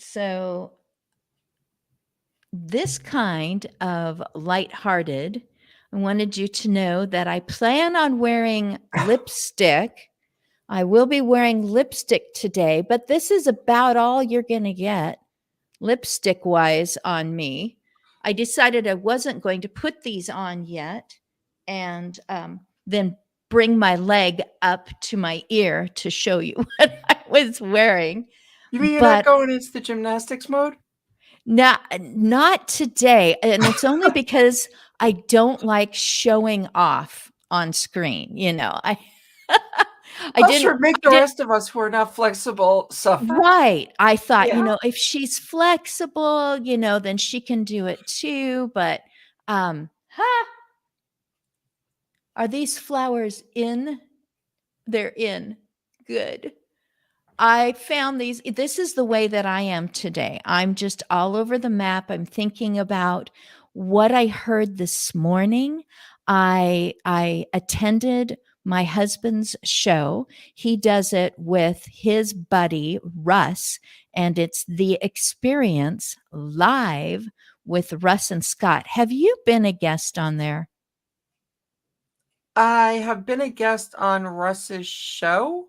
So this kind of lighthearted, I wanted you to know that I plan on wearing lipstick. I will be wearing lipstick today, but this is about all you're going to get lipstick wise on me. I decided I wasn't going to put these on yet and then bring my leg up to my ear to show you what I was wearing. You mean you're not But going into the gymnastics mode? not today, and it's only because I don't like showing off on screen, I I I'll didn't sure make I the didn't rest of us who are not flexible suffer. right. I thought, Yeah. if she's flexible, then she can do it too, but ha, are these flowers in? They're in. Good. I found these. This is the way that I am today. I'm just all over the map. I'm thinking about what I heard this morning. I attended my husband's show. He does it with his buddy Russ, and it's The Experience live with Russ and Scott. Have you been a guest on there? I have been a guest on Russ's show.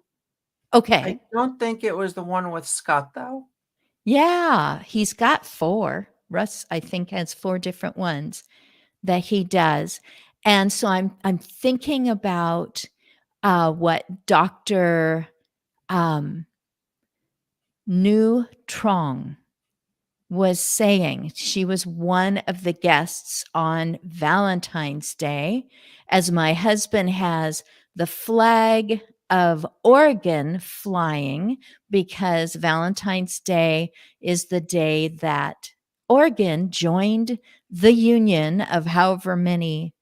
I Okay. don't think it was the one with Scott, though. Yeah, he's got 4. Russ, I think, has 4 different ones that he does. And so I'm thinking about what Dr. Um, Nu Trong was saying. She was one of the guests on Valentine's Day, as my husband has the flag of Oregon flying because Valentine's Day is the day that Oregon joined the union of however many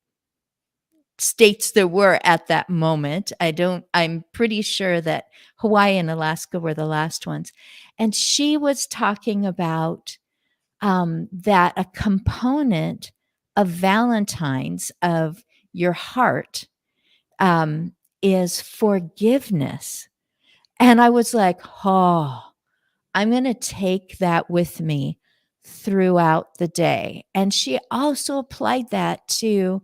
states there were at that moment. I'm pretty sure that Hawaii and Alaska were the last ones. And she was talking about that a component of Valentine's, of your heart, is forgiveness. And I was like, oh, I'm going to take that with me throughout the day. And she also applied that to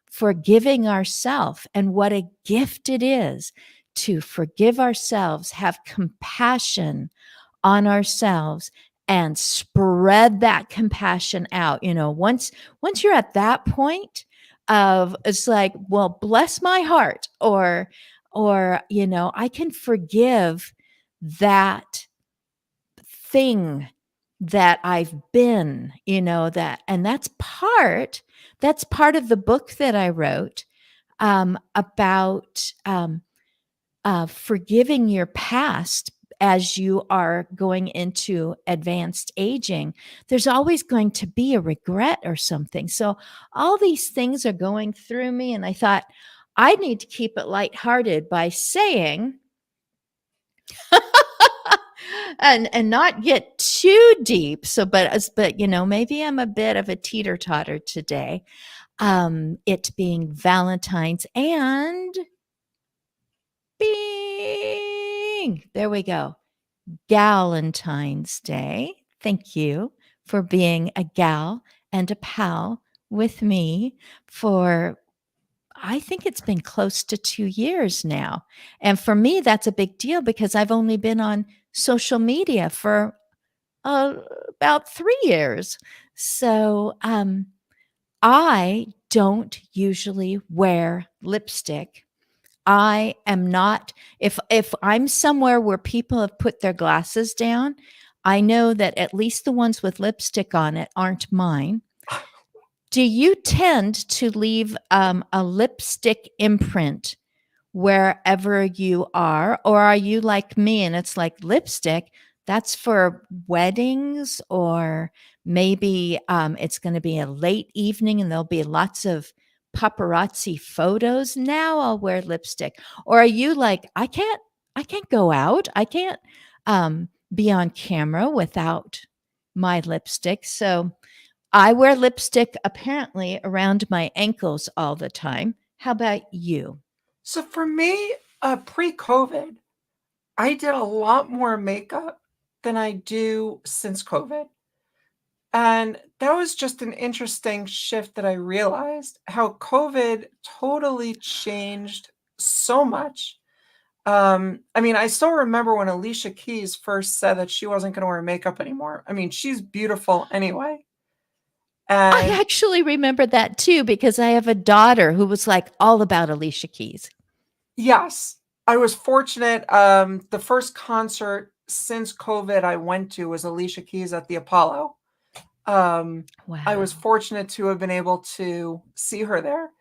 forgiving ourselves and what a gift it is to forgive ourselves, have compassion on ourselves and spread that compassion out. Once you're at that point of it's like, well, bless my heart, or I can forgive that thing that I've been, and that's part of the book that I wrote about forgiving your past as you are going into advanced aging. There's always going to be a regret or something. So all these things are going through me, and I thought I need to keep it lighthearted by saying and not get too deep. So, but maybe I'm a bit of a teeter totter today. It being Valentine's and bing, there we go. Galentine's Day. Thank you for being a gal and a pal with me for, I think it's been close to 2 years now. And for me, that's a big deal because I've only been on social media for uh, about 3 years. So I don't usually wear lipstick. I am not, if I'm somewhere where people have put their glasses down, I know that at least the ones with lipstick on it aren't mine. Do you tend to leave a lipstick imprint wherever you are? Or are you like me and it's like lipstick? That's for weddings, or maybe it's going to be a late evening and there'll be lots of paparazzi photos. Now I'll wear lipstick. Or are you like, I can't go out. I can't be on camera without my lipstick. So I wear lipstick apparently around my ankles all the time. How about you? So for me, pre-COVID, I did a lot more makeup than I do since COVID. And that was just an interesting shift that I realized how COVID totally changed so much. I mean, I still remember when Alicia Keys first said that she wasn't going to wear makeup anymore. I mean, she's beautiful anyway. I And actually remember that too because I have a daughter who was like all about Alicia Keys. yes, I was fortunate. The first concert since COVID I went to was Alicia Keys at the Apollo. I was Wow. fortunate to have been able to see her there.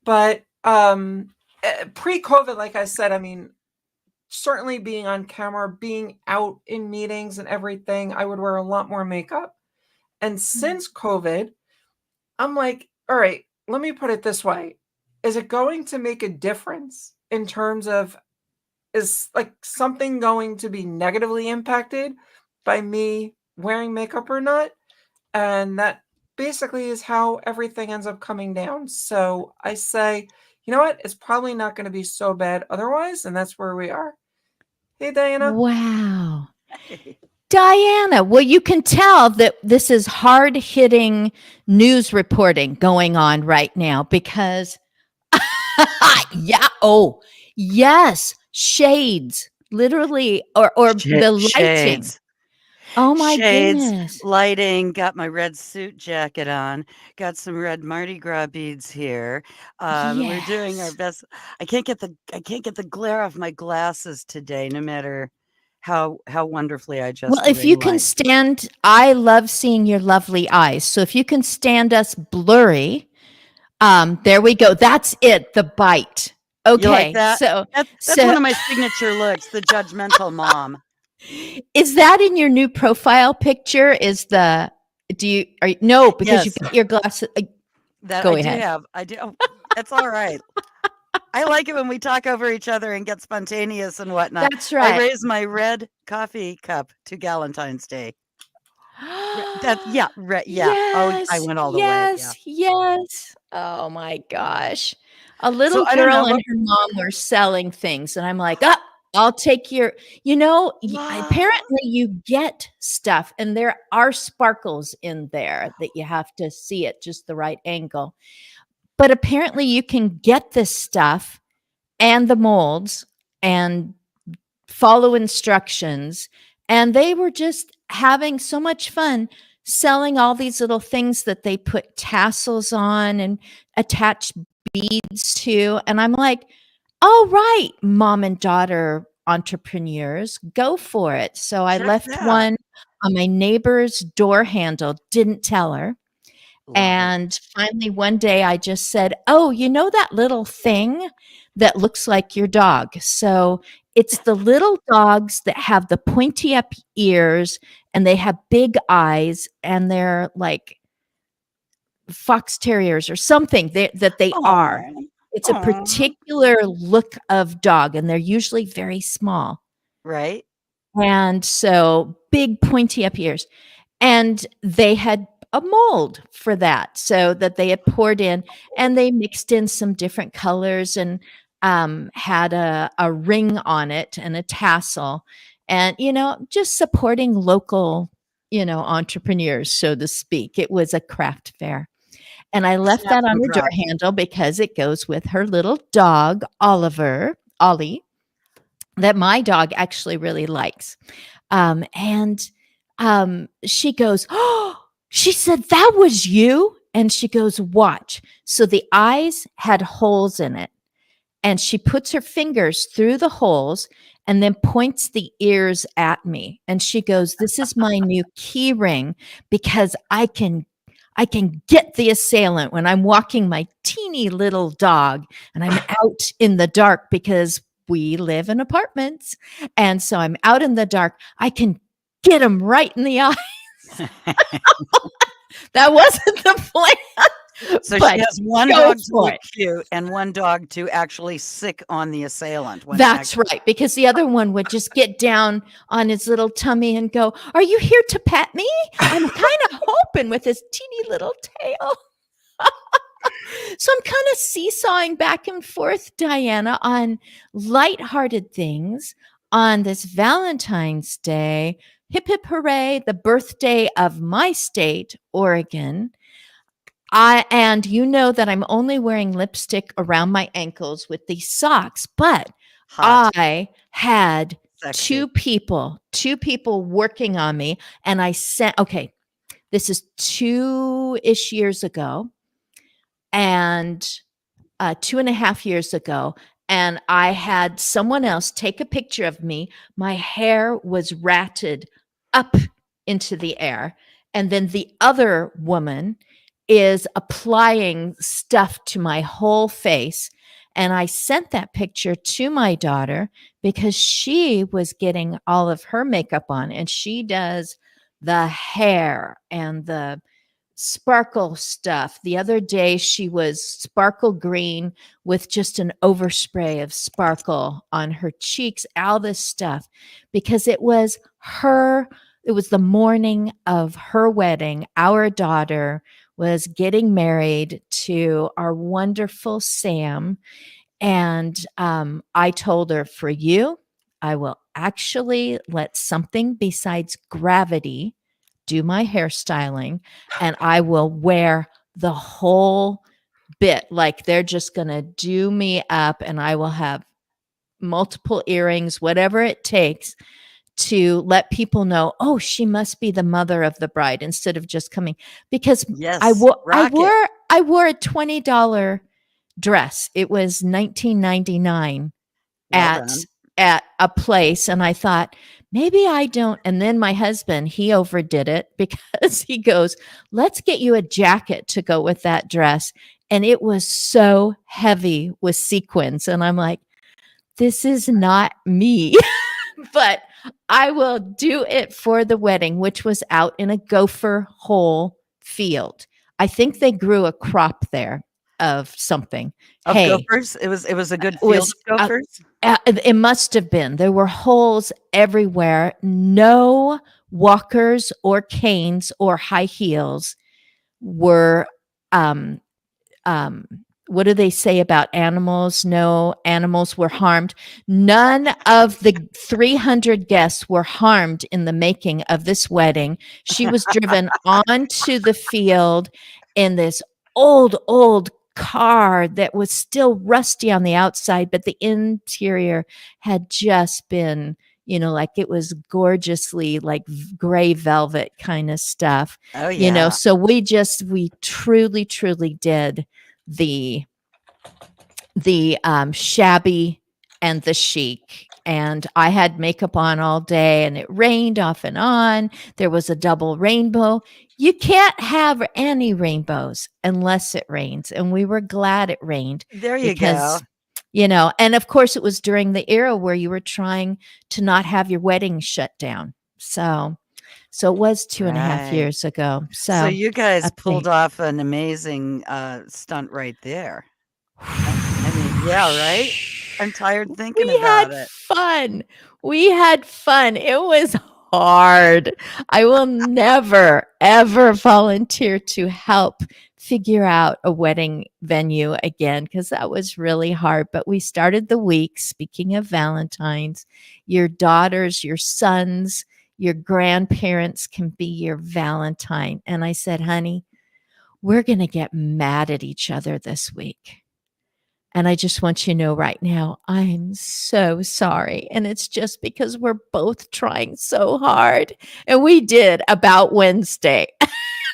But pre-COVID, like I said, I mean, certainly being on camera, being out in meetings and everything, I would wear a lot more makeup. And since COVID, I'm like, all right, let me put it this way. Is it going to make a difference in terms of, is like something going to be negatively impacted by me wearing makeup or not? And that basically is how everything ends up coming down. So I say, you know what? It's probably not going to be so bad otherwise. And that's where we are. Hey, Diana. Wow. Diana, well, you can tell that this is hard hitting news reporting going on right now because, yeah, oh, yes, shades, literally, or the lighting. Shades. Oh my Shades, goodness. lighting, got my red suit jacket on, got some red Mardi Gras beads here. We're doing our Yes. best. I can't get the glare off my glasses today, no matter how wonderfully I Well, adjust the if ring you can light. stand, I love seeing your lovely eyes. So if you can stand us blurry, there we go. That's it, the bite. You like Okay. that? So That's so one of my signature looks, the judgmental mom. is that in your new profile picture? Is the do you are you, no, because you've Yes, got your glasses. that Go I do ahead. have. I do. Oh, it's all right. I like it when we talk over each other and get spontaneous and whatnot. That's I right. raise my red coffee cup to Galentine's Day. That yeah, yeah. Oh, I Yes, went all the way. Yeah. yes, yes. Oh my gosh. A So little I don't girl know and what. her mom were selling things, and I'm like, "Ah, I'll take your," Wow. apparently you get stuff, and there are sparkles in there that you have to see at just the right angle. But apparently you can get this stuff and the molds and follow instructions. And they were just having so much fun selling all these little things that they put tassels on and attach beads to. And I'm like, all right, mom and daughter entrepreneurs, go for it. So I Check left that. one on my neighbor's door handle, didn't tell her. Love it. And finally, one day I just said, "Oh, you know that little thing that looks like your dog?" So it's the little dogs that have the pointy up ears and they have big eyes and they're like fox terriers or something that they are. Oh, It's a oh, particular look of dog and they're usually very small. right? And so big pointy up ears. And they had a mold for that, so that they had poured in, and they mixed in some different colors and, had a ring on it and a tassel, and, just supporting local, entrepreneurs, so to speak. It was a craft fair, and I left Snap that on some her door props. handle because it goes with her little dog, Ollie, that my dog actually really likes. And she goes, "Oh," she said, "that was you." And she goes, "Watch." So the eyes had holes in it. And she puts her fingers through the holes and then points the ears at me. And she goes, "This is my new key ring because I can get the assailant when I'm walking my teeny little dog and I'm out in the dark because we live in apartments. And so I'm out in the dark. I can get him right in the eye. That wasn't the plan, So she but has one go dog to for look it. cute and one dog to actually sick on the assailant when That's right, because the other one would just get down on his little tummy and go, "Are you here to pet me? I'm kinda hoping," with his teeny little tail. So I'm kind of seesawing back and forth, Diana, on lighthearted things on this Valentine's Day hip hip hooray, the birthday of my state, Oregon. And you know that I'm only wearing lipstick around my ankles with these socks, but Hot, I had sexy. two people working on me, and I sent, okay, this is 2-ish years ago, and 2.5 years ago, and I had someone else take a picture of me. My hair was ratted up into the air. And then the other woman is applying stuff to my whole face. And I sent that picture to my daughter because she was getting all of her makeup on, and she does the hair and the sparkle stuff. The other day, she was sparkle green with just an overspray of sparkle on her cheeks, all this stuff, because it was the morning of her wedding. Our daughter was getting married to our wonderful Sam. And I told her, for you, I will actually let something besides gravity do my hairstyling, and I will wear the whole bit. Like, they're just going to do me up, and I will have multiple earrings, whatever it takes to let people know, oh, she must be the mother of the bride, instead of just coming, because Yes, rock it. I wore a $20 dress. It was 1999 Well done. at a place, and I thought, maybe I don't. And then my husband, he overdid it because he goes, let's get you a jacket to go with that dress. And it was so heavy with sequins. And I'm like, this is not me. But I will do it for the wedding, which was out in a gopher hole field. I think they grew a crop there of something. Of Hay. gophers? It was a good It field was of gophers? it must have been. There were holes everywhere. No walkers or canes or high heels were um, um, what do they say about animals? No animals were harmed. None of the 300 guests were harmed in the making of this wedding. She was driven onto the field in this old car that was still rusty on the outside, but the interior had just been, like, it was gorgeously like gray velvet kind of stuff. Oh, yeah. So we truly did the shabby and the chic. And I had makeup on all day, and it rained off and on. There was a double rainbow. You can't have any rainbows unless it rains. And we were glad it rained. There you because, go. And of course it was during the era where you were trying to not have your wedding shut down. So it was 2.5 Right. years ago. So you guys update. pulled off an amazing stunt right there. I mean, yeah, right? I'm tired thinking about it. We had fun. It was hard. I will never, ever volunteer to help figure out a wedding venue again, because that was really hard. But we started the week, speaking of Valentine's, your daughters, your sons, your grandparents can be your Valentine. And I said, honey, we're going to get mad at each other this week. And I just want you to know right now, I'm so sorry. And it's just because we're both trying so hard. And we did about Wednesday.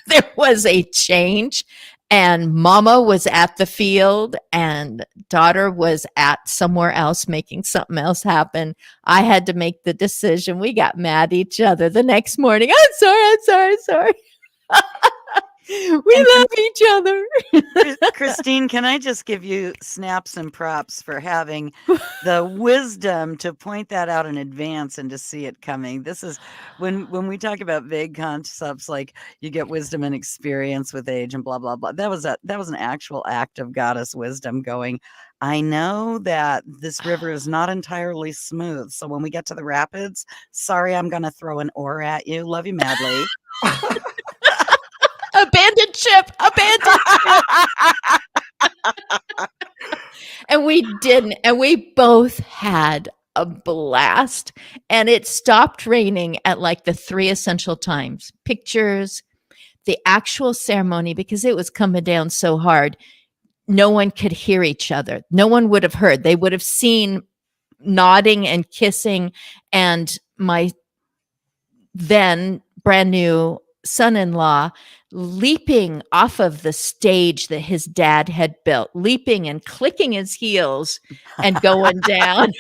There was a change, and mama was at the field and daughter was at somewhere else making something else happen. I had to make the decision. We got mad at each other the next morning. I'm sorry. We love each other. Christine, can I just give you snaps and props for having the wisdom to point that out in advance and to see it coming? This is when we talk about vague concepts like you get wisdom and experience with age and blah blah blah. That was an actual act of goddess wisdom going, I know that this river is not entirely smooth. So when we get to the rapids, sorry, I'm going to throw an oar at you. Love you madly. Abandoned ship. And we didn't. And we both had a blast. And it stopped raining at like the 3 essential times: pictures, the actual ceremony, because it was coming down so hard. No one could hear each other. No one would have heard. They would have seen nodding and kissing, and my then brand new son-in-law leaping off of the stage that his dad had built, leaping and clicking his heels and going down.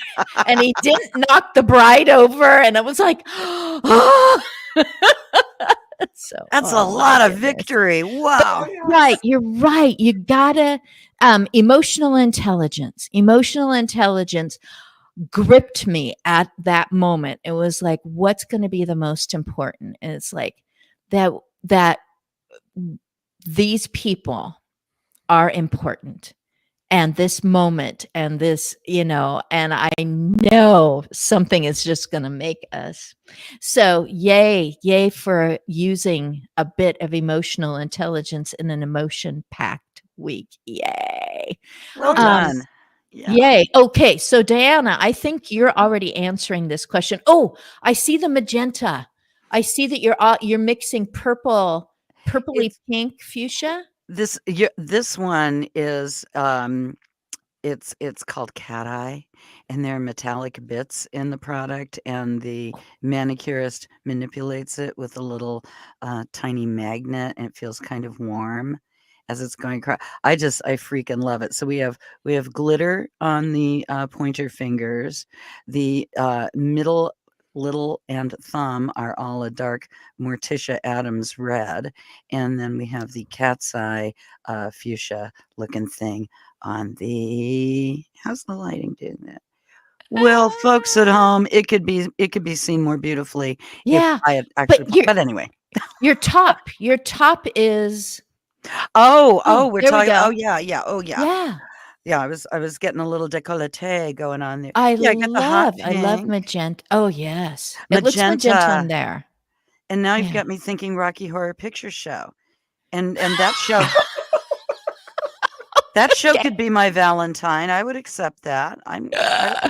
And he didn't knock the bride over. And it was like, oh. So, That's a oh my lot of goodness. victory. Wow. Oh, yes. Right. You're right. You gotta, emotional intelligence gripped me at that moment. It was like, what's going to be the most important? And it's like that these people are important, and this moment, and this, and I know something is just going to make us. So yay for using a bit of emotional intelligence in an emotion packed week. Yay. Well Oh, yes. done. Yeah. Yay. Okay. So Diana, I think you're already answering this question. Oh, I see the magenta. I see that you're mixing purpley pink fuchsia. This one is it's called Cat Eye, and there are metallic bits in the product, and the manicurist manipulates it with a little tiny magnet, and it feels kind of warm as it's going across. I freaking love it. So we have glitter on the pointer fingers. The middle, little, and thumb are all a dark Morticia Adams red, and then we have the cat's eye fuchsia looking thing on the. How's the lighting doing that? Well, folks at home, it could be seen more beautifully. Yeah, if I had actually. But anyway, your top is. We're there we talking. go. Oh yeah. Oh yeah. Yeah, I was getting a little décolleté going on there. I get the hot love pink. magenta. Oh yes, it looks magenta on there. And now you've got me thinking Rocky Horror Picture Show, and that show. That show could be my Valentine. I would accept that. I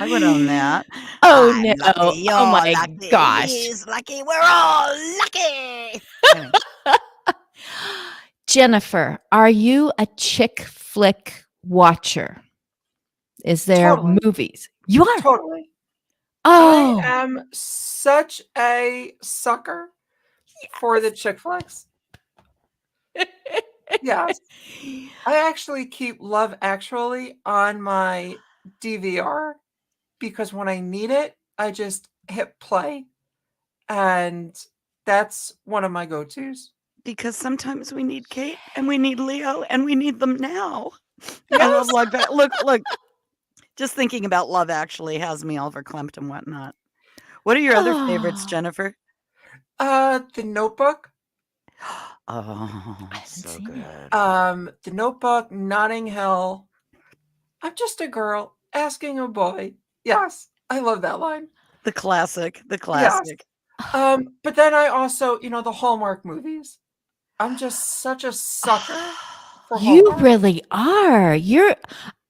would own that. Oh I'm no! lucky, you're Oh my lucky, gosh! he's lucky. We're all lucky. Anyway. Jennifer, are you a chick flick watcher? Is there movies? You are? Totally. Oh. I am such a sucker for the chick flicks. Yes. I actually keep Love Actually on my DVR because when I need it, I just hit play. And that's one of my go-tos. Because sometimes we need Kate and we need Leo and we need them now. Yes. I love Love Actually. Look. Just thinking about Love Actually has me all verklempt and whatnot. What are your other favorites, Jennifer? The Notebook. Oh, so good. The Notebook, Notting Hill. I'm just a girl asking a boy. Yes, I love that line. The classic. Yes. But then I also, the Hallmark movies. I'm just such a sucker for Hallmark. You really are.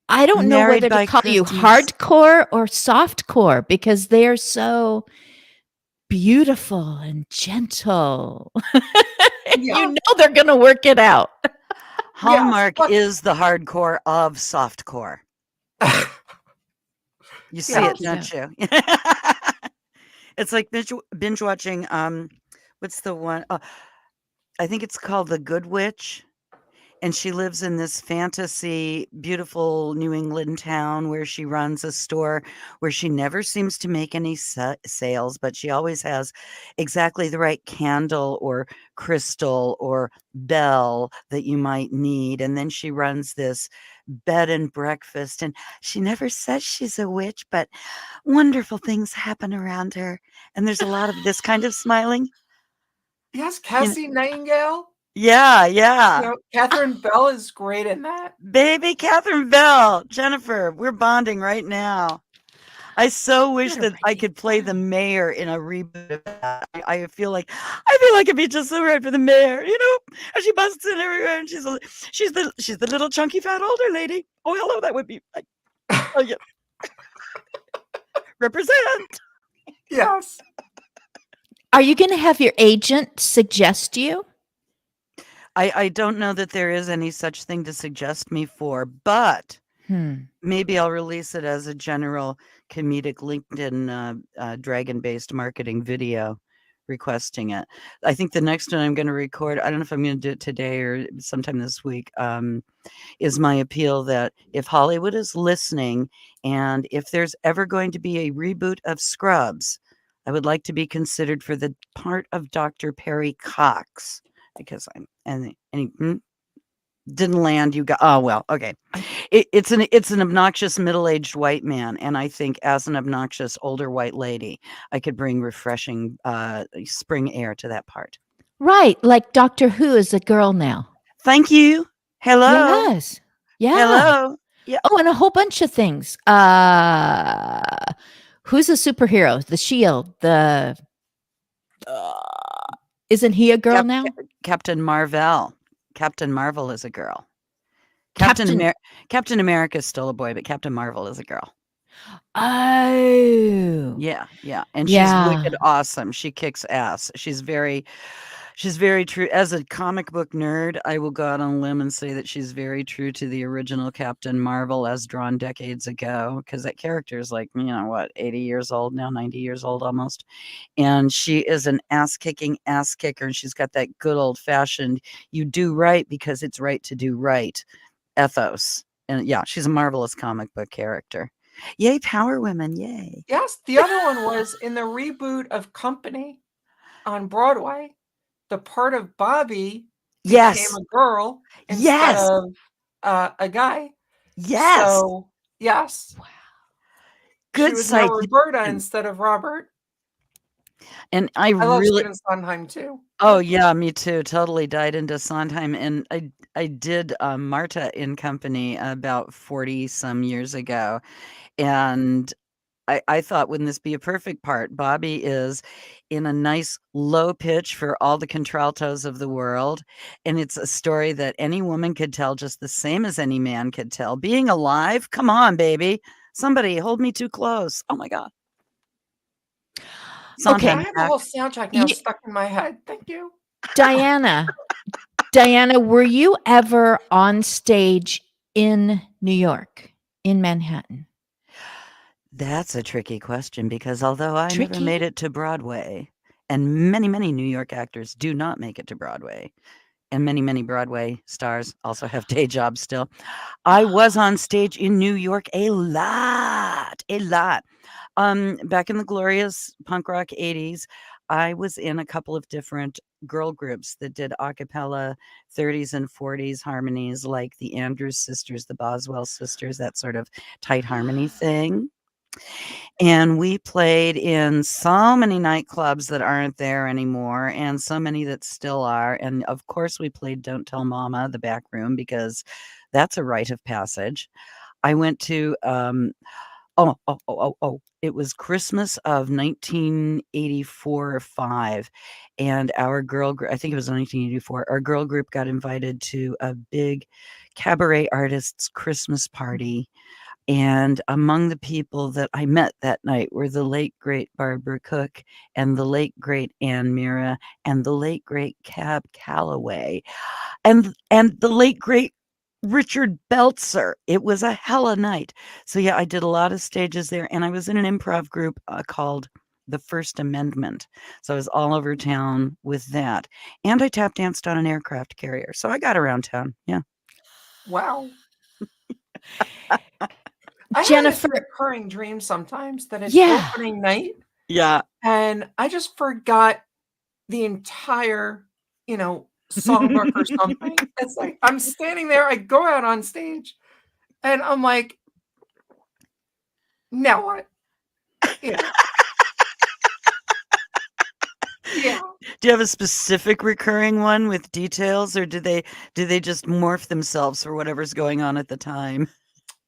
I don't know whether to call you hardcore or softcore because they're so beautiful and gentle. You know they're going to work it out. Hallmark is the hardcore of softcore. You see it, don't you? It's like binge watching. What's the one? I think it's called The Good Witch. And she lives in this fantasy, beautiful New England town where she runs a store where she never seems to make any sales, but she always has exactly the right candle or crystal or bell that you might need. And then she runs this bed and breakfast, and she never says she's a witch, but wonderful things happen around her. And there's a lot of this kind of smiling. Yes, Cassie Nightingale. Yeah. Catherine Bell is great in that. Baby Catherine Bell. Jennifer, we're bonding right now. I so wish that I could play the mayor in a reboot of that. I feel like it'd be just so right for the mayor, and she busts in everywhere, and she's the little chunky fat older lady. Oh, hello, that would be like, oh yeah. Represent. Yes. Are you going to have your agent suggest you? I don't know that there is any such thing to suggest me for, but maybe I'll release it as a general comedic LinkedIn dragon-based marketing video requesting it. I think the next one I'm going to record, I don't know if I'm going to do it today or sometime this week, is my appeal that if Hollywood is listening and if there's ever going to be a reboot of Scrubs, I would like to be considered for the part of Dr. Perry Cox because I'm and he didn't land. You got okay. It's an obnoxious middle-aged white man, and I think as an obnoxious older white lady, I could bring refreshing spring air to that part. Right, like Doctor Who is a girl now. Thank you. Hello. Yes. Yeah. Hello. Yeah. Oh, and a whole bunch of things. Who's a superhero? The Shield. Isn't he a girl now? Captain Marvel. Captain Marvel is a girl. Captain America is still a boy, but Captain Marvel is a girl. Oh. Yeah. And she's wicked awesome. She kicks ass. She's very true. As a comic book nerd, I will go out on a limb and say that she's very true to the original Captain Marvel as drawn decades ago, because that character is like, 80 years old now, 90 years old almost. And she is an ass-kicking ass kicker, and she's got that good old-fashioned, you do right because it's right to do right ethos. And yeah, she's a marvelous comic book character. Yay, power women, yay. Yes, the other one was in the reboot of Company on Broadway. The part of Bobby became a girl instead of a guy. Yes. So, yes. Wow. Good she was now Roberta instead of Robert. And I love really Stephen Sondheim too. Oh yeah, me too. Totally died into Sondheim, and I did Marta in Company about 40 some years ago, and I thought, wouldn't this be a perfect part? Bobby is in a nice low pitch for all the contraltos of the world, and it's a story that any woman could tell just the same as any man could tell. Being alive, come on, baby, somebody hold me too close. Oh my God. Sondheim, okay, I have the whole soundtrack now stuck in my head. Thank you. Diana, were you ever on stage in New York, in Manhattan? That's a tricky question because although I never made it to Broadway, and many, many New York actors do not make it to Broadway, and many, many Broadway stars also have day jobs still, I was on stage in New York a lot. Back in the glorious punk rock 80s, I was in a couple of different girl groups that did a cappella 30s and 40s harmonies, like the Andrews Sisters, the Boswell Sisters, that sort of tight harmony thing. And we played in so many nightclubs that aren't there anymore and so many that still are. And of course, we played Don't Tell Mama, the back room, because that's a rite of passage. I went to it was Christmas of 1984 or 5, and our girl group, I think it was 1984, our girl group got invited to a big cabaret artists' Christmas party. And among the people that I met that night were the late, great Barbara Cook and the late, great Ann Mira and the late, great Cab Calloway and the late, great Richard Belzer. It was a hella night. So yeah, I did a lot of stages there, and I was in an improv group called The First Amendment. So I was all over town with that. And I tap danced on an aircraft carrier. So I got around town. Yeah. Wow. Jennifer, I have a recurring dream sometimes that it's opening night. Yeah. And I just forgot the entire, songbook or something. It's like I'm standing there, I go out on stage, and I'm like, now what? Yeah. Yeah. Do you have a specific recurring one with details, or do they just morph themselves for whatever's going on at the time?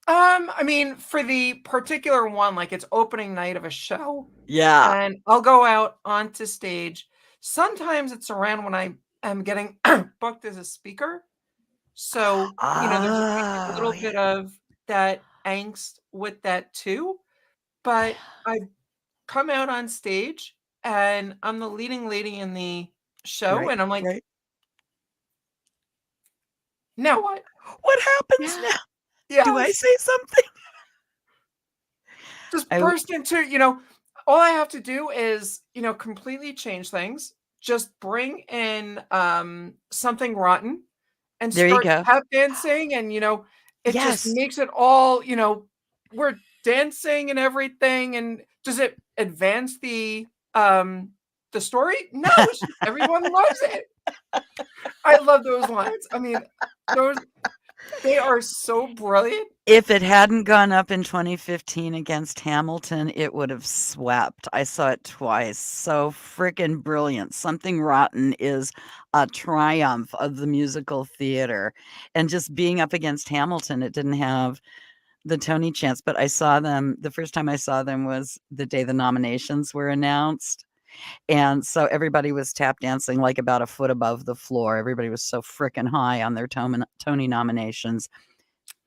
I mean, for the particular one, like it's opening night of a show. Yeah. And I'll go out onto stage. Sometimes it's around when I am getting booked as a speaker. So, there's a little bit of that angst with that too. but I've come out on stage and I'm the leading lady in the show, Right, and I'm like, right. now what? What happens Yeah. now? Do I Yes. say something? Just I burst into, all I have to do is, completely change things. Just bring in something rotten and There you start go. tap dancing, and it just Yes. makes it all, we're dancing and everything. And does it advance the story? No, it's just everyone loves it. I love those lines. I mean, they are so brilliant. If it hadn't gone up in 2015 against Hamilton, it would have swept. I saw it twice. So freaking brilliant. Something Rotten is a triumph of the musical theater. And just being up against Hamilton, it didn't have the Tony chance, but I saw them. The first time I saw them was the day the nominations were announced. And so everybody was tap dancing like about a foot above the floor. Everybody was so freaking high on their Tony nominations.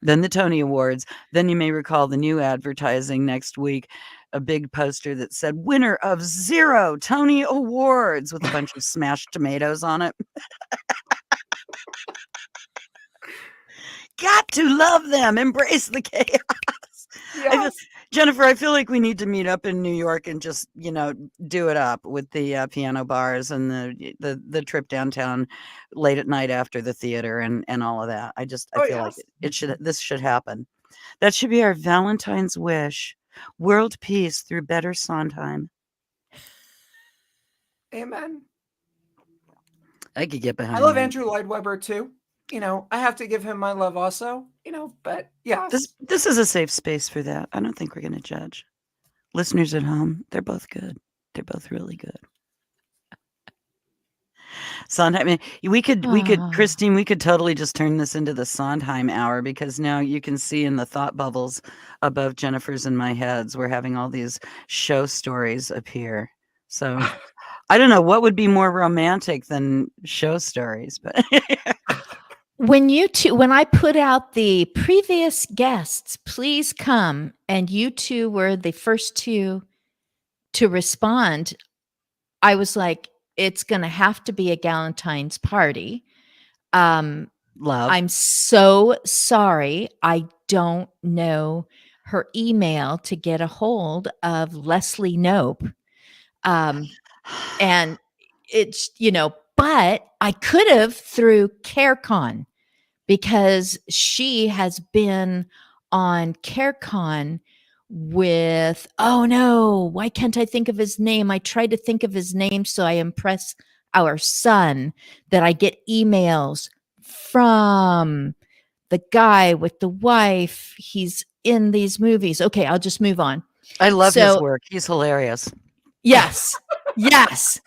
Then the Tony Awards. Then you may recall the new advertising next week, a big poster that said winner of 0 Tony Awards with a bunch of smashed tomatoes on it. Got to love them. Embrace the chaos. Yes. Jennifer, I feel like we need to meet up in New York and just, do it up with the piano bars and the trip downtown late at night after the theater and all of that. I Oh, feel like yes. this should happen. That should be our Valentine's wish. World peace through better Sondheim. Amen. I could get behind I love that. Andrew Lloyd Webber too. I have to give him my love also, but yes. This is a safe space for that. I don't think we're going to judge. Listeners at home, they're both good. They're both really good. Sondheim, we could, Christine, we could totally just turn this into the Sondheim hour, because now you can see in the thought bubbles above Jennifer's and my heads, we're having all these show stories appear. So I don't know what would be more romantic than show stories, but When I put out the previous guests, please come, and you two were the first two to respond, I was like, it's going to have to be a Galentine's party. love. I'm so sorry. I don't know her email to get a hold of Leslie Knope. And it's, but I could have through CareCon, because she has been on CareCon with, oh no, why can't I think of his name? I tried to think of his name so I impress our son that I get emails from the guy with the wife. He's in these movies. Okay, I'll just move on. I love his work. He's hilarious. Yes. Yes.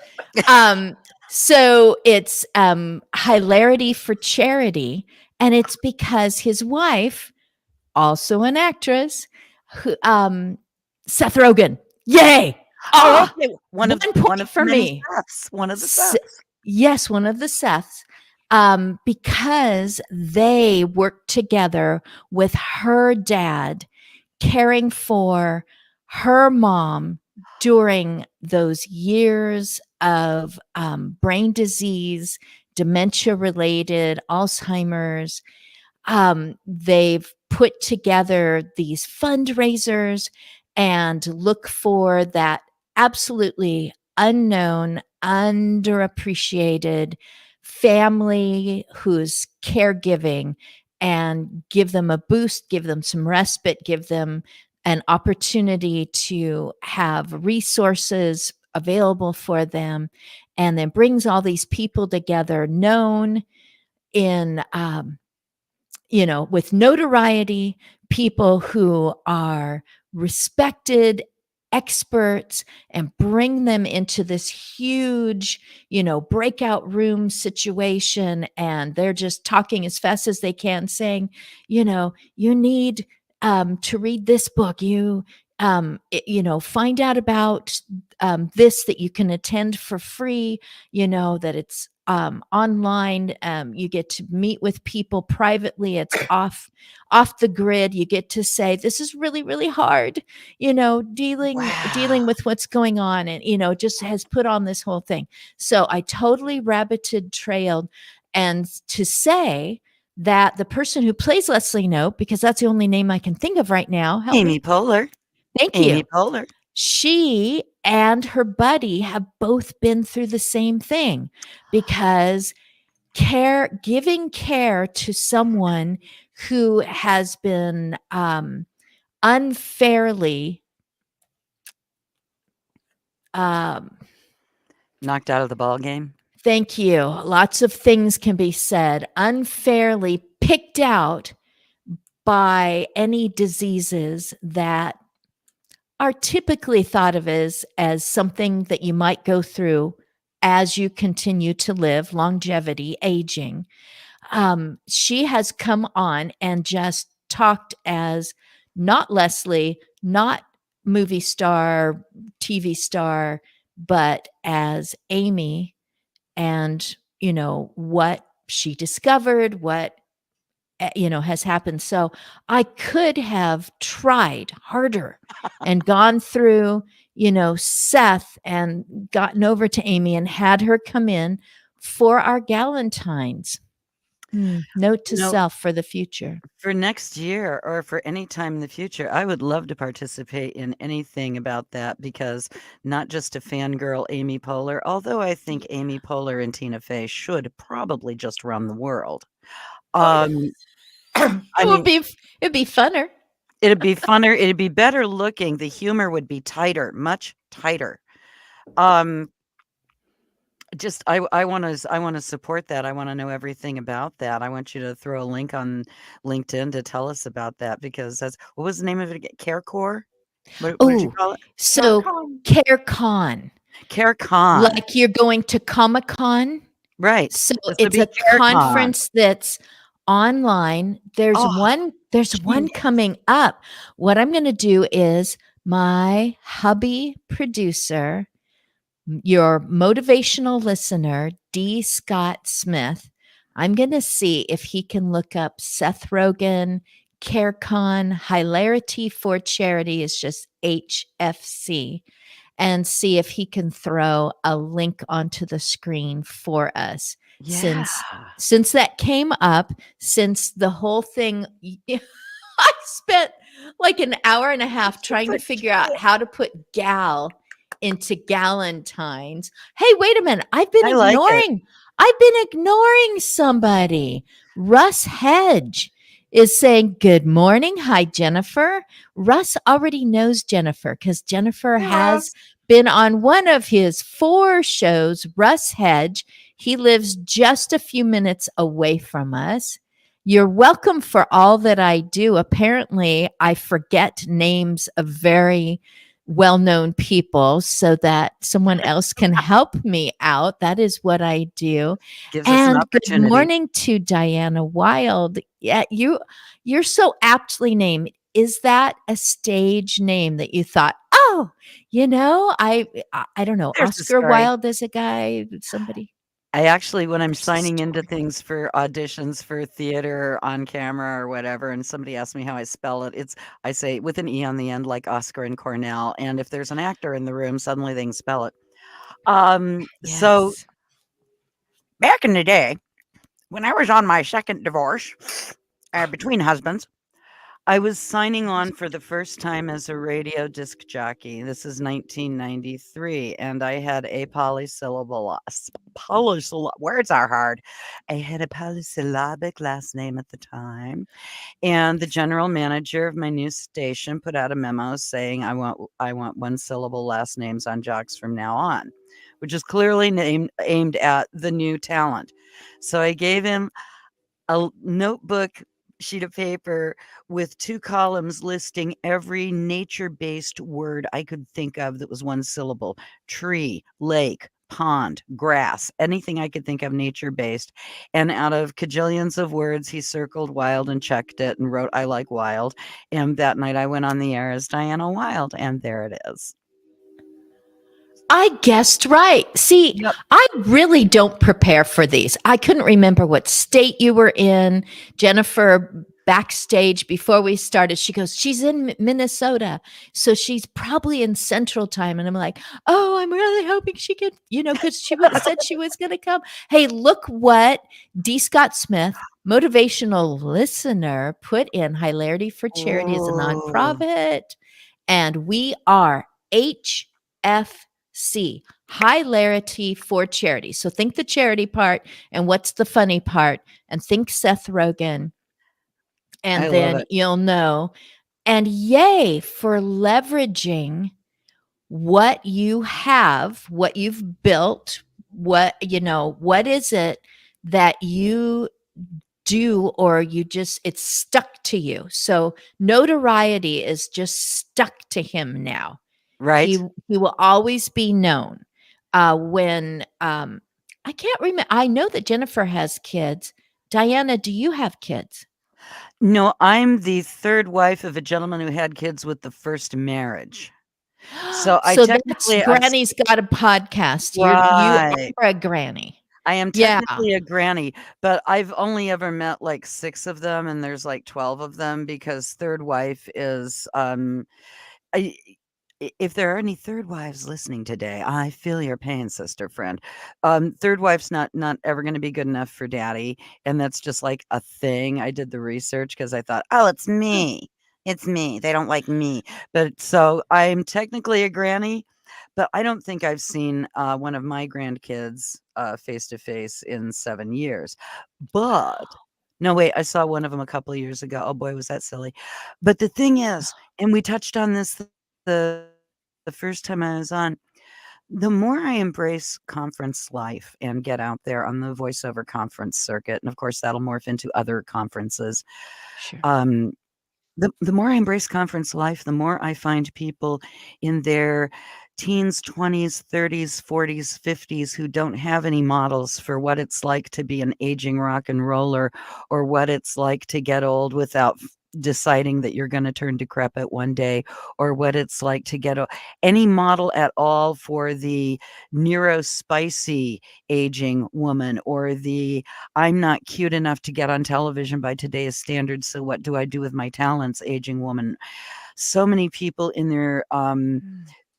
So it's Hilarity for Charity, and it's because his wife, also an actress, who, Seth Rogen. Yay! Oh, okay. One of for me. Seths. One of the Seths. Yes, one of the Seths. Because they worked together with her dad, caring for her mom during those years of brain disease, dementia related, Alzheimer's. They've put together these fundraisers and look for that absolutely unknown, underappreciated family who's caregiving, and give them a boost, give them some respite, give them an opportunity to have resources available for them, and then brings all these people together known in with notoriety, people who are respected experts, and bring them into this huge, breakout room situation. And they're just talking as fast as they can, saying, you need to read this book. Find out about this, that you can attend for free, that it's online. You get to meet with people privately. It's off the grid. You get to say, this is really, really hard, dealing Wow. with what's going on, and just has put on this whole thing. So I totally rabbited trailed, and to say that the person who plays Leslie Knope, because that's the only name I can think of right now, help Amy me. Poehler. Thank Amy you. Poehler. She and her buddy have both been through the same thing, because giving care to someone who has been unfairly um, Knocked out of the ball game. thank you, lots of things can be said, unfairly picked out by any diseases that are typically thought of as something that you might go through as you continue to live, longevity, aging. She has come on and just talked as not Leslie, not movie star, TV star, but as Amy, and what she discovered, what has happened. So I could have tried harder and gone through Seth, and gotten over to Amy and had her come in for our Galentines. Note to No, self for the future. for next year or for any time in the future, I would love to participate in anything about that, because not just to fangirl Amy Poehler, although I think Amy Poehler and Tina Fey should probably just run the world. Oh, Um, It I would mean, be it'd be funner. it'd be funner, it'd be better looking, the humor would be tighter, much tighter. Um, just I wanna support that, I wanna know everything about that, I want you to throw a link on LinkedIn to tell us about that, because that's what was the name of it again? CareCore? What did you Oh, call it? so CareCon, CareCon. like you're going to Comic-Con. Right. So This would it's be a CareCon. conference that's online. There's Oh, one genius. coming up. What I'm going to do is, my hubby producer, your motivational listener, D. Scott Smith, I'm going to see if he can look up Seth Rogen, CareCon, Hilarity for Charity is just HFC, and see if he can throw a link onto the screen for us, Yeah. since that came up, since the whole thing. I spent like an hour and a half trying to figure out how to put gal into Galentine's. Hey, wait a minute. I like it. I've been ignoring somebody. Russ Hedge is saying, good morning. Hi, Jennifer. Russ already knows Jennifer, because Jennifer hey, has Russ. been on one of his 4 shows. Russ Hedge. He lives just a few minutes away from us. You're welcome for all that I do. Apparently, I forget names of very well known people so that someone else can help me out. That is what I do. Gives us an And good opportunity. morning to Diana Wild. Yeah, you're so aptly named. Is that a stage name that you thought, oh, I don't know, There's the Oscar story. Wilde is a guy, somebody? I actually, when I'm There's the signing into story. things for auditions for theater on camera or whatever, and somebody asks me how I spell it, I say with an E on the end, like Oscar and Cornell. And if there's an actor in the room, suddenly they can spell it. So Yes. back in the day, when I was on my second divorce between husbands, I was signing on for the first time as a radio disc jockey. This is 1993, and I had a words are hard. I had a polysyllabic last name at the time, and the general manager of my new station put out a memo saying I want one syllable last names on jocks from now on, which is clearly aimed at the new talent. So I gave him a notebook sheet of paper with 2 columns listing every nature-based word I could think of that was one syllable: tree, lake, pond, grass, anything I could think of nature-based. And out of cajillions of words, he circled wild and checked it and wrote, I like wild. And that night I went on the air as Diana Wild, and there it is. I guessed right. See, Yep. I really don't prepare for these. I couldn't remember what state you were in. Jennifer, backstage before we started, she goes, she's in Minnesota. So she's probably in Central Time. And I'm like, oh, I'm really hoping she could, because she said she was going to come. Hey, look what D. Scott Smith, motivational listener, put in. Hilarity for Charity is a Oh, nonprofit. And we are HFC, Hilarity for Charity. So think the charity part and what's the funny part, and think Seth Rogen, I and love then it. you'll know. And yay for leveraging what you have, what you've built, what is it that you do, or it's stuck to you. So notoriety is just stuck to him now. He Right? he will always be known. When I can't remember. I know that Jennifer has kids. Diana, do you have kids? No, I'm the third wife of a gentleman who had kids with the first marriage. So I So that's technically, Granny's got a podcast. You right. are a granny. I am Yeah. technically a granny, but I've only ever met like 6 of them, and there's like 12 of them because third wife is, I if there are any third wives listening today, I feel your pain, sister friend. Third wife's not ever gonna be good enough for daddy, and that's just like a thing. I did the research because I thought, "Oh, it's me. It's me. They don't like me." But so I'm technically a granny, but I don't think I've seen, one of my grandkids, face to face in 7 years. But no, wait, I saw one of them a couple of years ago. Oh boy, was that silly. But the thing is, and we touched on this the the first time I was on, the more I embrace conference life and get out there on the voiceover conference circuit, and of course that'll morph into other conferences. Sure. Um, the more I embrace conference life, the more I find people in their teens, 20s, 30s, 40s, 50s who don't have any models for what it's like to be an aging rock and roller, or what it's like to get old without deciding that you're going to turn decrepit one day, or what it's like to get any model at all for the neurospicy aging woman, or the I'm not cute enough to get on television by today's standards, so what do I do with my talents aging woman. So many people in their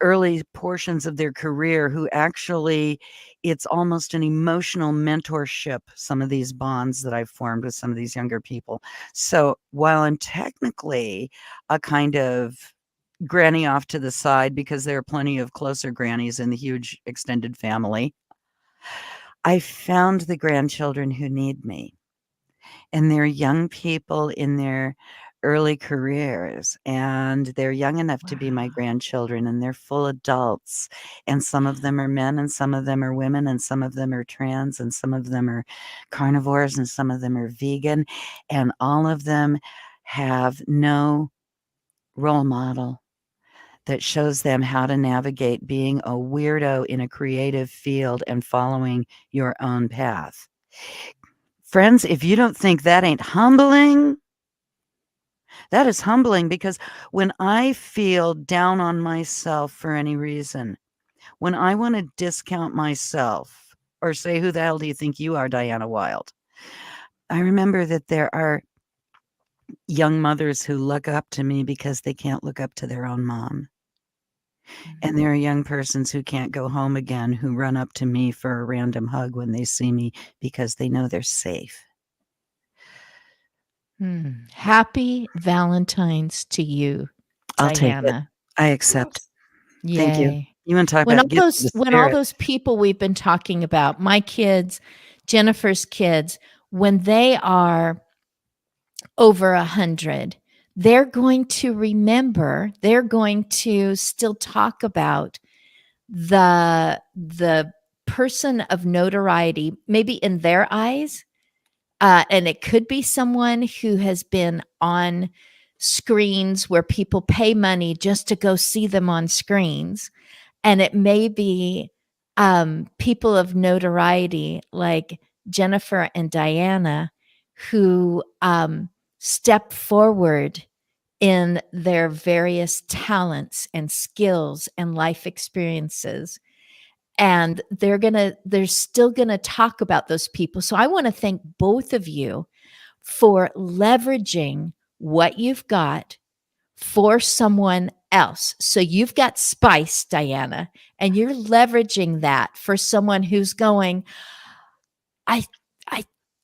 early portions of their career who actually, it's almost an emotional mentorship, some of these bonds that I've formed with some of these younger people. So while I'm technically a kind of granny off to the side, because there are plenty of closer grannies in the huge extended family, I found the grandchildren who need me. And they're young people in their early careers, and they're young enough to be my Wow. grandchildren, and they're full adults, and some of them are men, and some of them are women, and some of them are trans, and some of them are carnivores, and some of them are vegan, and all of them have no role model that shows them how to navigate being a weirdo in a creative field and following your own path. Friends, if you don't think that ain't humbling, that is humbling, because when I feel down on myself for any reason, when I want to discount myself or say, who the hell do you think you are, Diana Wilde? I remember that there are young mothers who look up to me because they can't look up to their own mom. And there are young persons who can't go home again who run up to me for a random hug when they see me because they know they're safe. Happy Valentine's to you, I'll take it. Diana. I accept. Thank you. Yay. You want to talk When about all gifts those of the when all spirit. those people we've been talking about, my kids, Jennifer's kids, when they are over 100, they're going to remember, they're going to still talk about the person of notoriety, maybe in their eyes. And it could be someone who has been on screens where people pay money just to go see them on screens. And it may be people of notoriety like Jennifer and Diana who step forward in their various talents and skills and life experiences and they're still gonna talk about those people. So I want to thank both of you for leveraging what you've got for someone else. So you've got spice, Diana, and you're leveraging that for someone who's going, I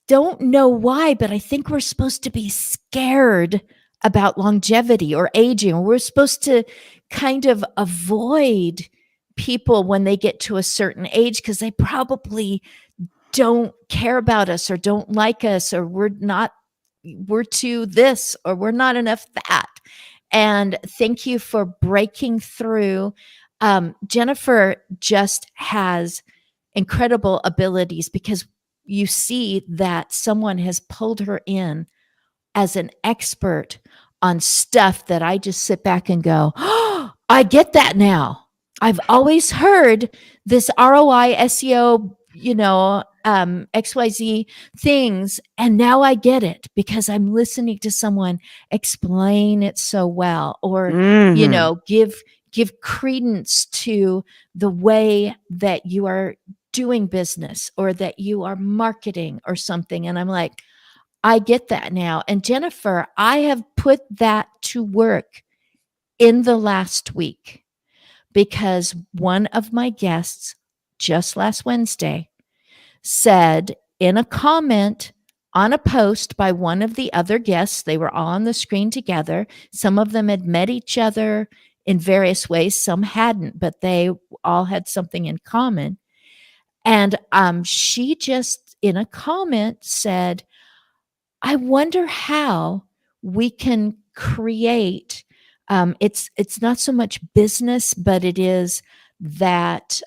don't know why, but I think we're supposed to be scared about longevity or aging, or we're supposed to kind of avoid people when they get to a certain age because they probably don't care about us or don't like us, or we're too this or we're not enough that. And thank you for breaking through. Jennifer just has incredible abilities because you see that someone has pulled her in as an expert on stuff that I just sit back and go, oh, I get that now. I've always heard this ROI, SEO, XYZ things. And now I get it because I'm listening to someone explain it so well, or, give credence to the way that you are doing business or that you are marketing or something. And I'm like, I get that now. And Jennifer, I have put that to work in the last week because one of my guests just last Wednesday said in a comment on a post by one of the other guests, they were all on the screen together. Some of them had met each other in various ways, some hadn't, but they all had something in common. And she just in a comment said, I wonder how we can create it's not so much business, but it is that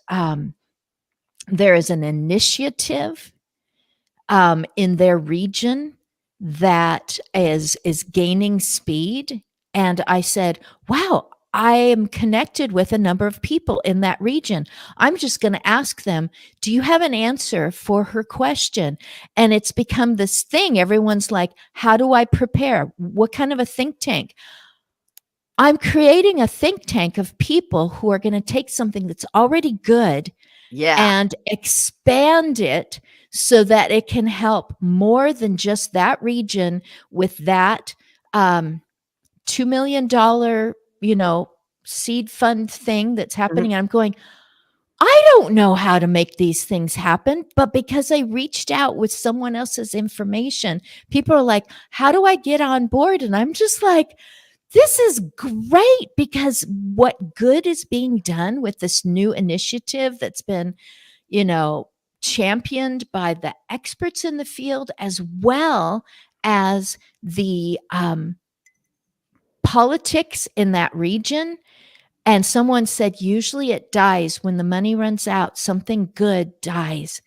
there is an initiative in their region that is gaining speed. And I said, wow, I am connected with a number of people in that region. I'm just going to ask them, do you have an answer for her question? And it's become this thing. Everyone's like, how do I prepare? What kind of a think tank? I'm creating a think tank of people who are going to take something that's already good and expand it so that it can help more than just that region with that $2 million, seed fund thing that's happening. I'm going, I don't know how to make these things happen, but because I reached out with someone else's information, people are like, how do I get on board? And I'm just like, this is great because what good is being done with this new initiative that's been, championed by the experts in the field as well as the politics in that region. And someone said, usually it dies when the money runs out, something good dies.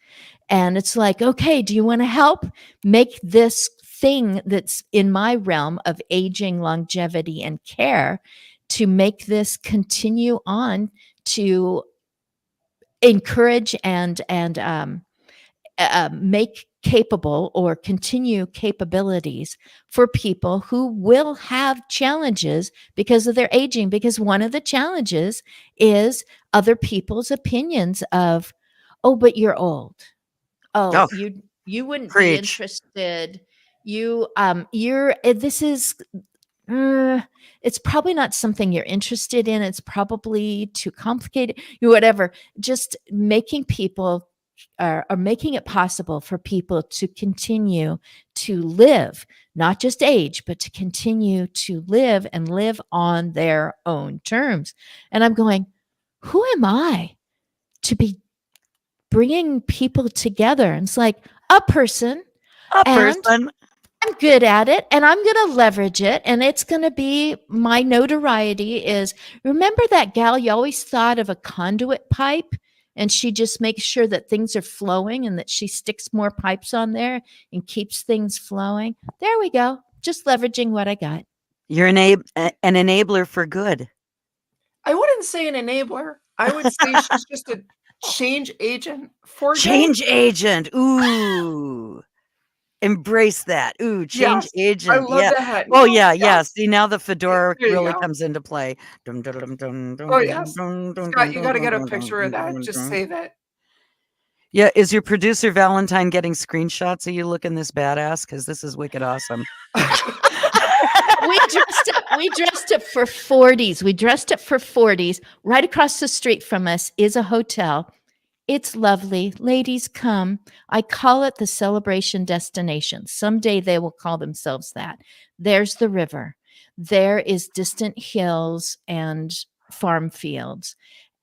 And it's like, okay, do you want to help make this thing that's in my realm of aging, longevity, and care to make this continue on to encourage and make capable or continue capabilities for people who will have challenges because of their aging? Because one of the challenges is other people's opinions of, oh, but you're old. Oh, you wouldn't be interested. This is it's probably not something you're interested in. It's probably too complicated, whatever. Just making people or making it possible for people to continue to live, not just age, but to continue to live and live on their own terms. And I'm going, who am I to be bringing people together? And it's like a person. I'm good at it and I'm going to leverage it. And it's going to be my notoriety is, remember that gal you always thought of a conduit pipe? And she just makes sure that things are flowing and that she sticks more pipes on there and keeps things flowing. There we go. Just leveraging what I got. You're an enabler for good. I wouldn't say an enabler. I would say she's just a change agent for change agent. Ooh. Embrace that. Ooh, change Yes, I agent. love Yeah. the hat. Oh, No, yeah, yeah. yes. See, now the fedora There you really go. comes into play. Dum, dum, dum, dum, dum, Oh, dum, yes. dum, dum, Scott, dum, you dum, gotta dum, get a dum, picture of dum, that. dum, Just dum. save it. Yeah, is your producer Valentine getting screenshots of you looking this badass? Because this is wicked awesome. We dressed up for 40s. We dressed up for 40s. Right across the street from us is a hotel. It's lovely. Ladies, come. I call it the celebration destination. Someday they will call themselves that. There's the river. There is distant hills and farm fields.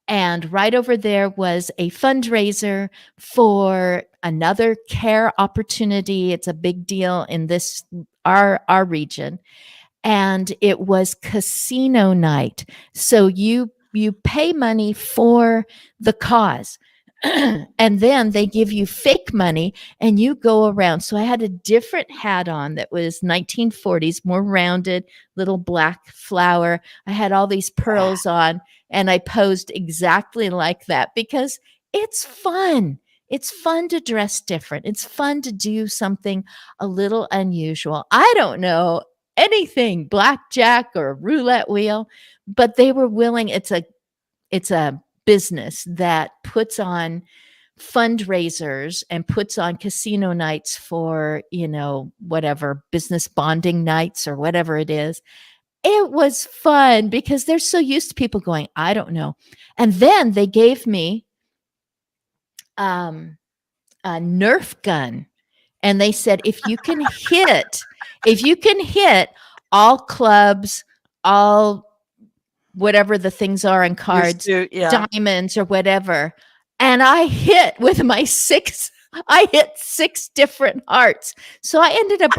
And right over there was a fundraiser for another care opportunity. It's a big deal in this our region. And it was casino night. So you pay money for the cause. And then they give you fake money and you go around. So I had a different hat on that was 1940s, more rounded, little black flower. I had all these pearls on and I posed exactly like that because it's fun. It's fun to dress different. It's fun to do something a little unusual. I don't know anything blackjack or roulette wheel, but they were willing. It's a business that puts on fundraisers and puts on casino nights for, whatever, business bonding nights or whatever it is. It was fun because they're so used to people going, I don't know. And then they gave me a Nerf gun. And they said, if you can hit all clubs, all whatever the things are in cards, diamonds or whatever. And I hit with I hit 6 different hearts. So I ended up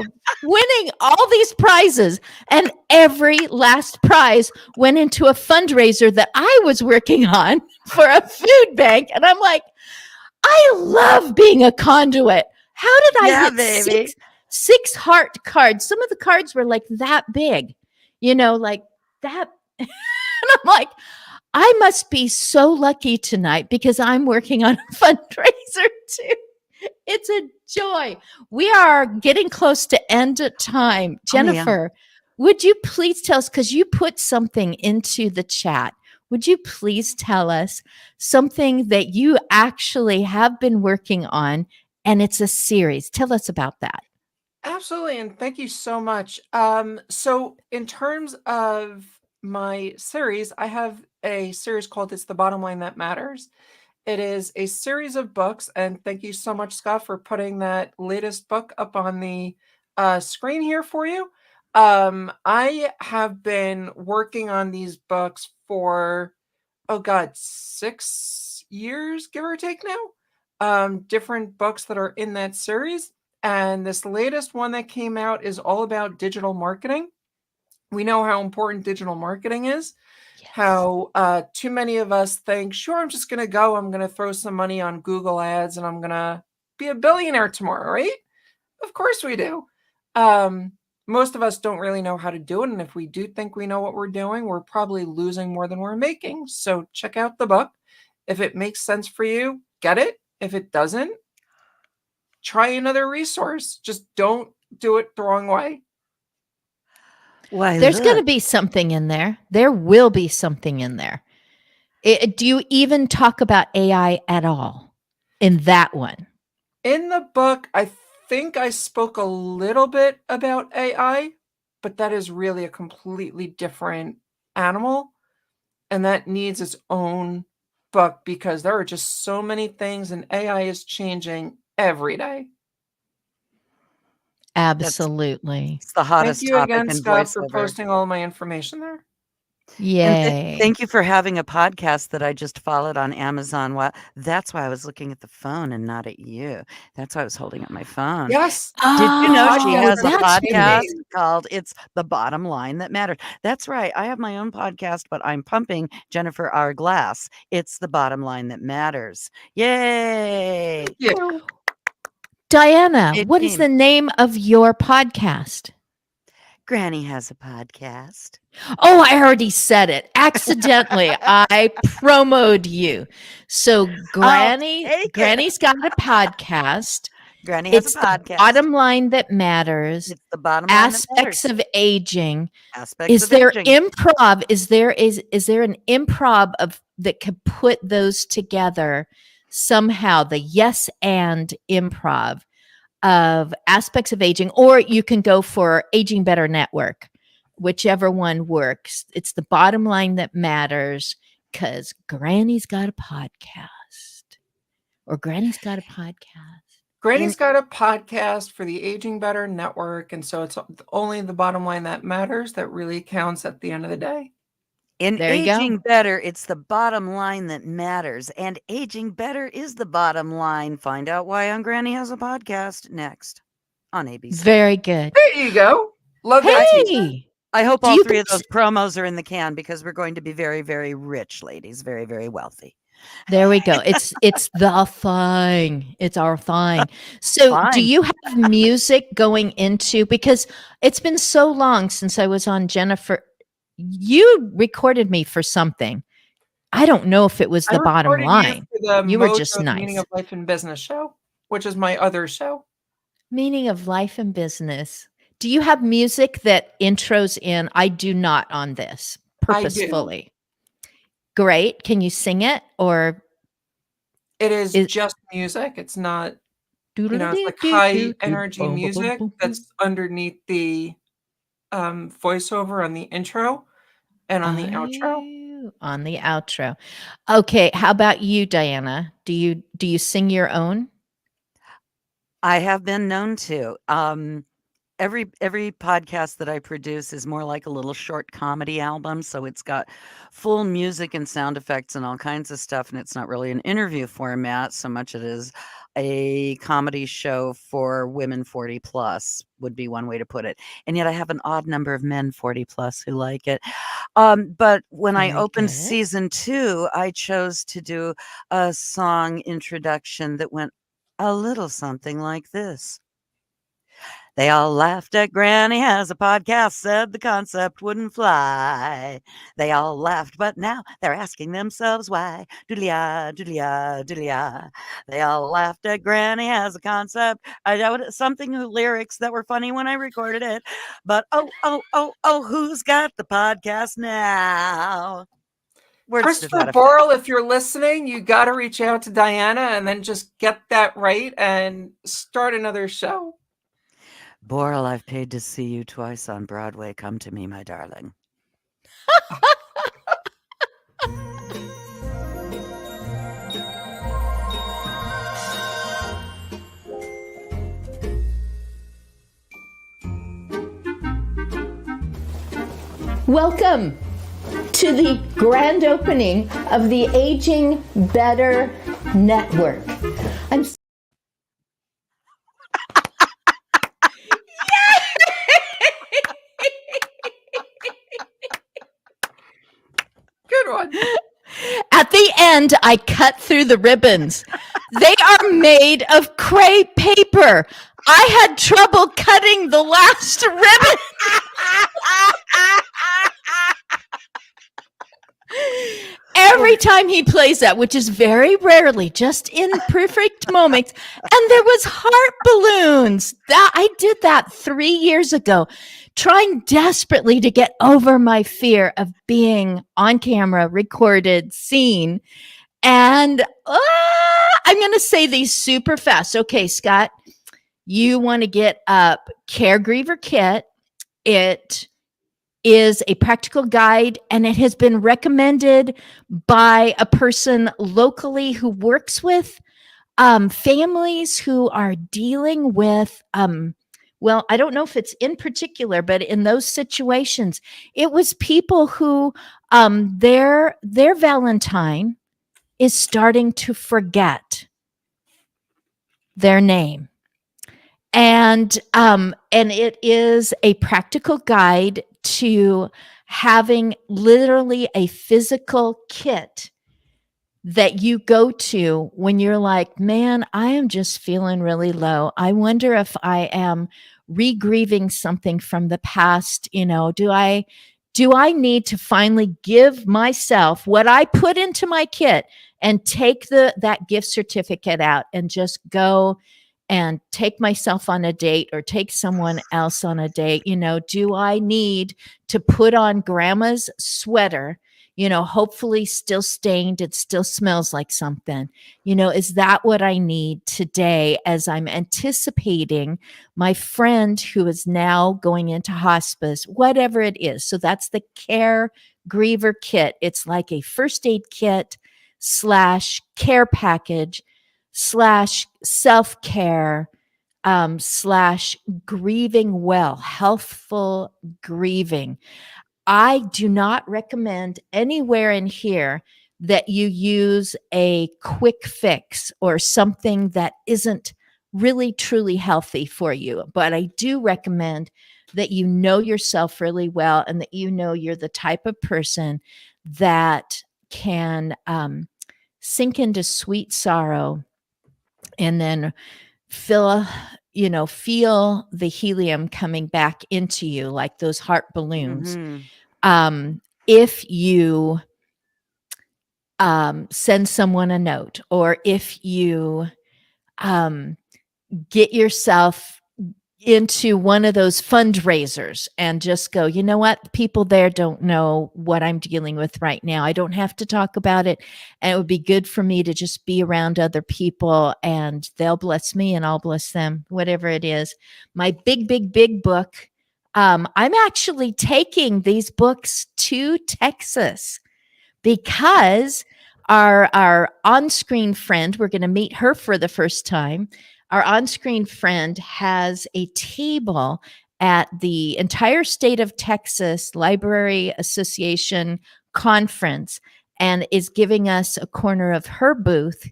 winning all these prizes. And every last prize went into a fundraiser that I was working on for a food bank. And I'm like, I love being a conduit. How did I hit six heart cards? Some of the cards were like that big, like that. And I'm like, I must be so lucky tonight because I'm working on a fundraiser too. It's a joy. We are getting close to end of time. Jennifer, would you please tell us, because you put something into the chat, would you please tell us something that you actually have been working on and it's a series? Tell us about that. Absolutely, and thank you so much. So in terms of my series, I have a series called It's the Bottom Line That Matters. It is a series of books, and thank you so much, Scott, for putting that latest book up on the screen here for you. I have been working on these books for, 6 years, give or take now. Different books that are in that series. And this latest one that came out is all about digital marketing. We know how important digital marketing is. Yes. How too many of us think, sure, I'm just going to go. I'm going to throw some money on Google ads and I'm going to be a billionaire tomorrow, right? Of course we do. Most of us don't really know how to do it. And if we do think we know what we're doing, we're probably losing more than we're making. So check out the book. If it makes sense for you, get it. If it doesn't, try another resource. Just don't do it the wrong way. Why, there's going to be something in there. There will be something in there. Do you even talk about AI at all in that one? In the book, I think I spoke a little bit about AI, but that is really a completely different animal. And that needs its own book because there are just so many things and AI is changing every day. Absolutely. It's the hottest Thank you topic again, in Scott, for voiceover. posting all my information there. Yay. Thank you for having a podcast that I just followed on Amazon. That's why I was looking at the phone and not at you. That's why I was holding up my phone. Yes. Did you know she has a podcast right. called It's the Bottom Line That Matters? That's right. I have my own podcast, but I'm pumping Jennifer R. Glass. It's the Bottom Line That Matters. Yay. Yeah. Diana, what is the name of your podcast? Granny has a podcast. Oh, I already said it. Accidentally, I promoted you. So Granny's got a podcast. Granny has It's a the podcast. bottom line that matters. It's the bottom line that Aspects matters. of aging. Aspects Is of there aging. improv? Is there an improv of that could put those together somehow? The yes and improv of aspects of aging, or you can go for Aging Better Network, whichever one works. It's the bottom line that matters because Granny's got a podcast, or Granny's got a podcast. Granny's got a podcast for the Aging Better Network, and so it's only the bottom line that matters that really counts at the end of the day. In There you go. Aging Better, it's the bottom line that matters, and Aging Better is the bottom line. Find out why on Granny Has a Podcast next on ABC. Very good. There you go. Love that teaser. Hey, I hope Do all you three of guys- those promos are in the can because we're going to be very, very rich, ladies. Very, very wealthy. there we go. It's the thing. It's our thing. So, do Fine. you have music going into, because it's been so long since I was on Jennifer. You recorded me for something. I don't know if it was the bottom recorded line. You, for the You were just Mojo Meaning nice. of Life and Business show, which is my other show. Meaning of Life and Business. Do you have music that intros in? I do not on this I do. purposefully. Great. Can you sing it, or It is Is- just music. It's not, it's like high energy music that's underneath the voiceover on the intro and on the outro. Oh, on the outro. Okay, how about you, Diana? Do you sing your own? I have been known to. Every podcast that I produce is more like a little short comedy album, so it's got full music and sound effects and all kinds of stuff, and it's not really an interview format so much it is a comedy show for women 40 plus would be one way to put it. And yet I have an odd number of men 40 plus who like it. But when I Very opened good. season 2, I chose to do a song introduction that went a little something like this. They all laughed at Granny Has a Podcast, said the concept wouldn't fly. They all laughed, but now they're asking themselves why. Doodly-ah, doodly-ah, doodly-ah. They all laughed at Granny Has a Concept. I wrote something with lyrics that were funny when I recorded it. But oh, who's got the podcast now? Words to Christopher that effect. Borle, if you're listening, you got to reach out to Diana and then just get that right and start another show. Borle, I've paid to see you twice on Broadway. Come to me, my darling. Welcome to the grand opening of the Aging Better Network. I'm Good one. At the end, I cut through the ribbons. They are made of crepe paper. I had trouble cutting the last ribbon. Every time he plays that, which is very rarely, just in perfect moments, and there was heart balloons. That I did that 3 years ago, trying desperately to get over my fear of being on camera, recorded, seen. And I'm going to say these super fast. Okay, Scott, you want to get up Caregiver Kit. It is a practical guide, and it has been recommended by a person locally who works with families who are dealing with well, I don't know if it's in particular, but in those situations, it was people who their Valentine is starting to forget their name. And it is a practical guide to having literally a physical kit that you go to when you're like, man, I am just feeling really low. I wonder if I am re-grieving something from the past. Do I need to finally give myself what I put into my kit and take that gift certificate out and just go and take myself on a date or take someone else on a date, do I need to put on grandma's sweater, hopefully still stained, it still smells like something, is that what I need today as I'm anticipating my friend who is now going into hospice, whatever it is. So that's the Care Griever Kit. It's like a first aid kit / care package / self-care / grieving well, healthful grieving. I do not recommend anywhere in here that you use a quick fix or something that isn't really truly healthy for you. But I do recommend that you know yourself really well and that you're the type of person that can sink into sweet sorrow and then feel the helium coming back into you like those heart balloons. If you send someone a note, or if you get yourself into one of those fundraisers and just go, you know what? People there don't know what I'm dealing with right now. I don't have to talk about it. And it would be good for me to just be around other people and they'll bless me and I'll bless them, whatever it is. My big, big, big book. I'm actually taking these books to Texas because our on-screen friend, we're going to meet her for the first time. Our on-screen friend has a table at the entire state of Texas Library Association conference and is giving us a corner of her booth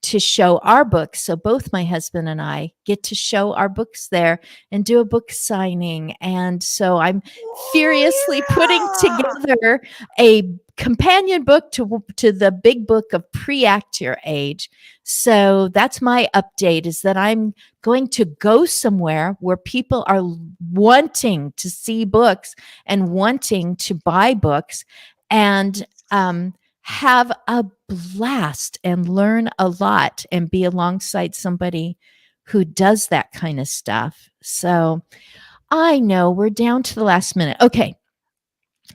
to show our books. So both my husband and I get to show our books there and do a book signing. And so I'm furiously putting together a companion book to the big book of pre-act your age. So that's my update, is that I'm going to go somewhere where people are wanting to see books and wanting to buy books and have a blast and learn a lot and be alongside somebody who does that kind of stuff. So I know we're down to the last minute. Okay.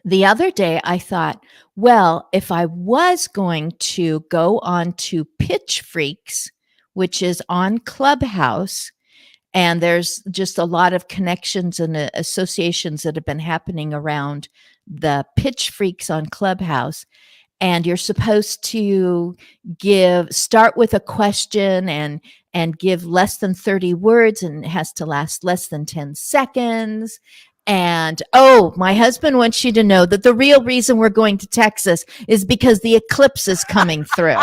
The other day I thought, well, if I was going to go on to Pitch Freaks, which is on Clubhouse, and there's just a lot of connections and associations that have been happening around the Pitch Freaks on Clubhouse. And you're supposed to start with a question and give less than 30 words, and it has to last less than 10 seconds. And my husband wants you to know that the real reason we're going to Texas is because the eclipse is coming through.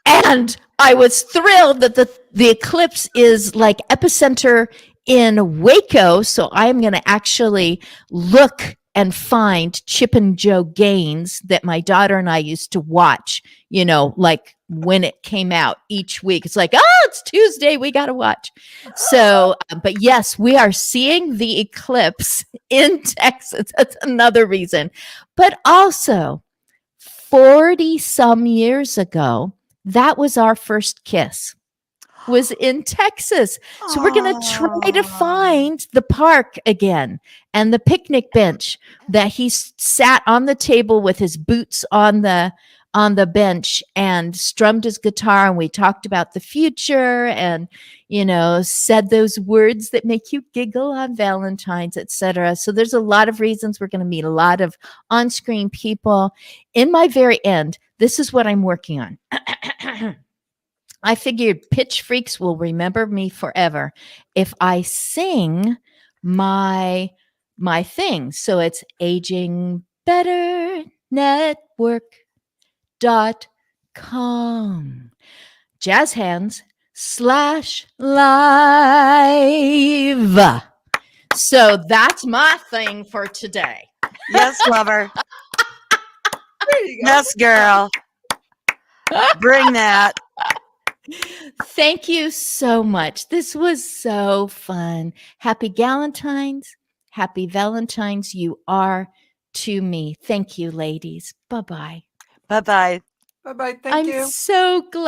And I was thrilled that the eclipse is like epicenter in Waco. So I'm going to actually look and find Chip and Jo Gaines that my daughter and I used to watch, like when it came out each week. It's like, it's Tuesday, we got to watch. So, but yes, we are seeing the eclipse in Texas. That's another reason. But also 40 some years ago, that was our first kiss, was in Texas. So we're going to try to find the park again and the picnic bench that he sat on the table with his boots on the bench and strummed his guitar. And we talked about the future and, said those words that make you giggle on Valentine's, etc. So there's a lot of reasons we're going to meet a lot of on-screen people. In my very end, this is what I'm working on. I figured Pitch Freaks will remember me forever if I sing my thing. So it's agingbetterNetwork.com. Jazz hands /live. So that's my thing for today. Yes, lover. There you go. Yes, girl. Bring that. Thank you so much. This was so fun. Happy Galentine's. Happy Valentine's. You are to me. Thank you, ladies. Bye-bye. Bye-bye. Bye-bye. Thank you. I'm so glad.